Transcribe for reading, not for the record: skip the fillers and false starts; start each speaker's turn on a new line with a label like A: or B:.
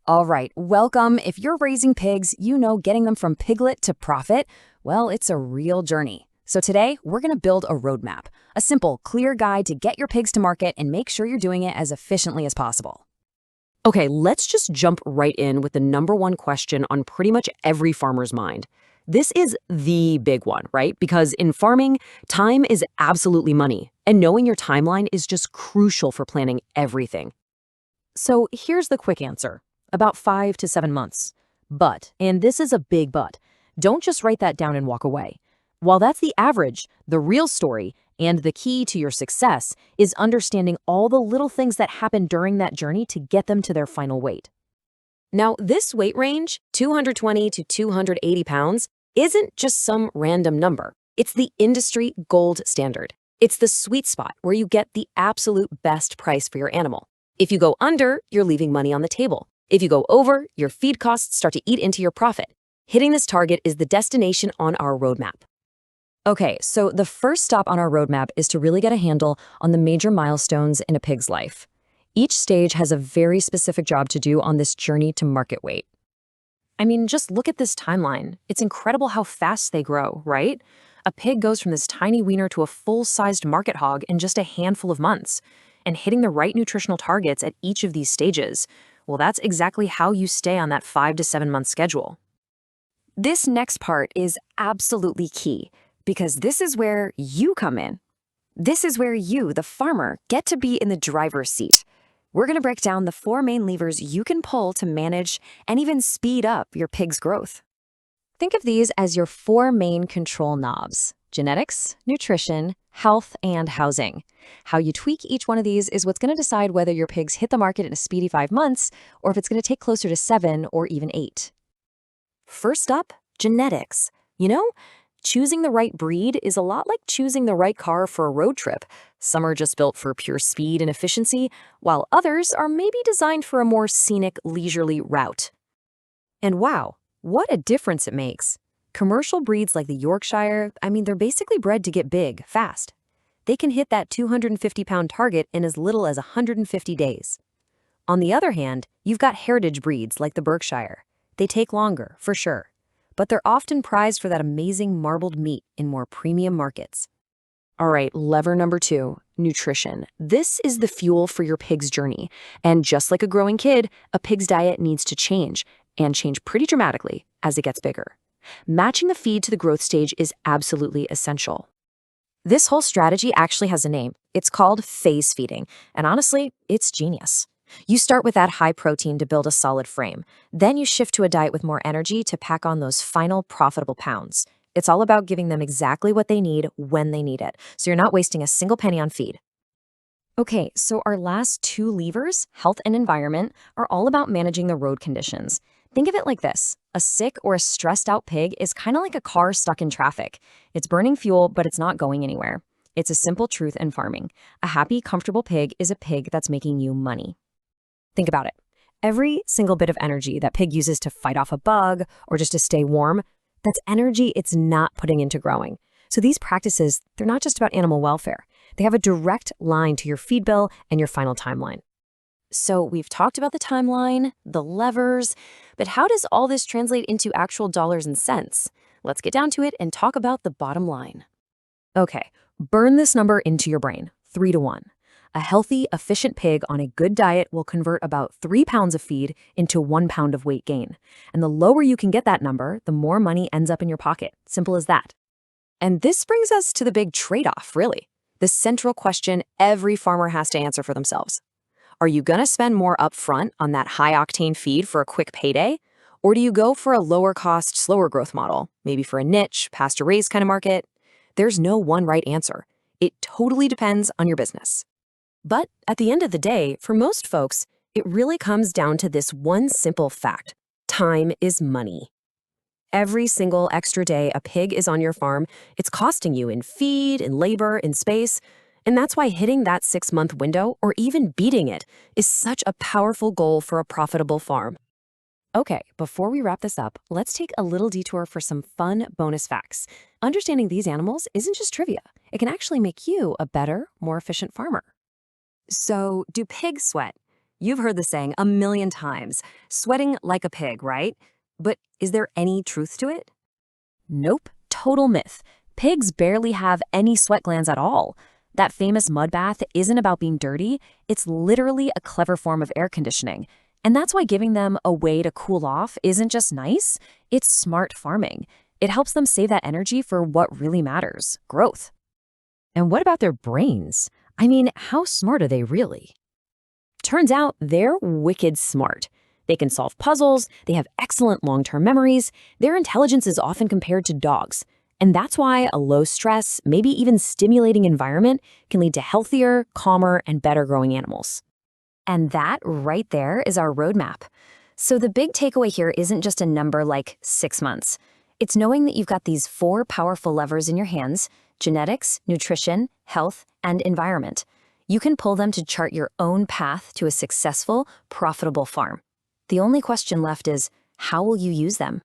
A: All right, welcome. If you're raising pigs, you know getting them from piglet to profit, well, it's a real journey. So today, we're going to build a roadmap, a simple, clear guide to get your pigs to market and make sure you're doing it as efficiently as possible.
B: Okay, let's just jump right in with the number one question on pretty much every farmer's mind. This is the big one, right? Because in farming, time is absolutely money, and knowing your timeline is just crucial for planning everything. So here's the quick answer: about 5 to 7 months. But, and this is a big but, don't just write that down and walk away. While that's the average, the real story and the key to your success is understanding all the little things that happen during that journey to get them to their final weight. Now, this weight range, 220 to 280 pounds, isn't just some random number. It's the industry gold standard. It's the sweet spot where you get the absolute best price for your animal. If you go under, you're leaving money on the table. If you go over, your feed costs start to eat into your profit. Hitting this target is the destination on our roadmap. Okay, so the first stop on our roadmap is to really get a handle on the major milestones in a pig's life. Each stage has a very specific job to do on this journey to market weight. I mean, just look at this timeline. It's incredible how fast they grow, right? A pig goes from this tiny wiener to a full-sized market hog in just a handful of months. And hitting the right nutritional targets at each of these stages, well, that's exactly how you stay on that 5 to 7 month schedule.
A: This next part is absolutely key because this is where you come in. This is where you, the farmer, get to be in the driver's seat. We're going to break down the 4 main levers you can pull to manage and even speed up your pig's growth. Think of these as your 4 main control knobs: genetics, nutrition, health, and housing. How you tweak each one of these is what's going to decide whether your pigs hit the market in a speedy 5 months or if it's going to take closer to 7 or even 8.
B: First up, genetics. Choosing the right breed is a lot like choosing the right car for a road trip. Some are just built for pure speed and efficiency, while others are maybe designed for a more scenic, leisurely route. And wow, what a difference it makes. Commercial breeds like the Yorkshire, they're basically bred to get big, fast. They can hit that 250-pound target in as little as 150 days. On the other hand, you've got heritage breeds like the Berkshire. They take longer, for sure, but they're often prized for that amazing marbled meat in more premium markets. All right, lever number 2, nutrition. This is the fuel for your pig's journey. And just like a growing kid, a pig's diet needs to change, and change pretty dramatically as it gets bigger. Matching the feed to the growth stage is absolutely essential. This whole strategy actually has a name. It's called phase feeding, and honestly, it's genius. You start with that high protein to build a solid frame. Then you shift to a diet with more energy to pack on those final profitable pounds. It's all about giving them exactly what they need when they need it, so you're not wasting a single penny on feed.
A: Okay, so our last 2 levers, health and environment, are all about managing the road conditions. Think of it like this: a sick or a stressed out pig is kind of like a car stuck in traffic. It's burning fuel, but it's not going anywhere. It's a simple truth in farming. A happy, comfortable pig is a pig that's making you money. Think about it. Every single bit of energy that pig uses to fight off a bug or just to stay warm, that's energy it's not putting into growing. So these practices, they're not just about animal welfare. They have a direct line to your feed bill and your final timeline. So we've talked about the timeline, the levers, but how does all this translate into actual dollars and cents? Let's get down to it and talk about the bottom line. Okay, burn this number into your brain, 3 to 1. A healthy, efficient pig on a good diet will convert about 3 pounds of feed into 1 pound of weight gain. And the lower you can get that number, the more money ends up in your pocket. Simple as that. And this brings us to the big trade-off, really. The central question every farmer has to answer for themselves. Are you going to spend more upfront on that high-octane feed for a quick payday? Or do you go for a lower-cost, slower-growth model, maybe for a niche, pasture-raised kind of market? There's no one right answer. It totally depends on your business. But at the end of the day, for most folks, it really comes down to this one simple fact: time is money. Every single extra day a pig is on your farm, it's costing you in feed, in labor, in space. And that's why hitting that 6-month window, or even beating it, is such a powerful goal for a profitable farm. Okay, before we wrap this up, let's take a little detour for some fun bonus facts. Understanding these animals isn't just trivia. It can actually make you a better, more efficient farmer. So, do pigs sweat? You've heard the saying a million times, sweating like a pig, right? But is there any truth to it? Nope, total myth. Pigs barely have any sweat glands at all. That famous mud bath isn't about being dirty, it's literally a clever form of air conditioning. And that's why giving them a way to cool off isn't just nice, it's smart farming. It helps them save that energy for what really matters, growth.
B: And what about their brains? I mean, how smart are they really? Turns out they're wicked smart. They can solve puzzles, they have excellent long-term memories, their intelligence is often compared to dogs. And that's why a low-stress, maybe even stimulating environment can lead to healthier, calmer, and better-growing animals.
A: And that right there is our roadmap. So the big takeaway here isn't just a number like 6 months. It's knowing that you've got these 4 powerful levers in your hands: genetics, nutrition, health, and environment. You can pull them to chart your own path to a successful, profitable farm. The only question left is, how will you use them?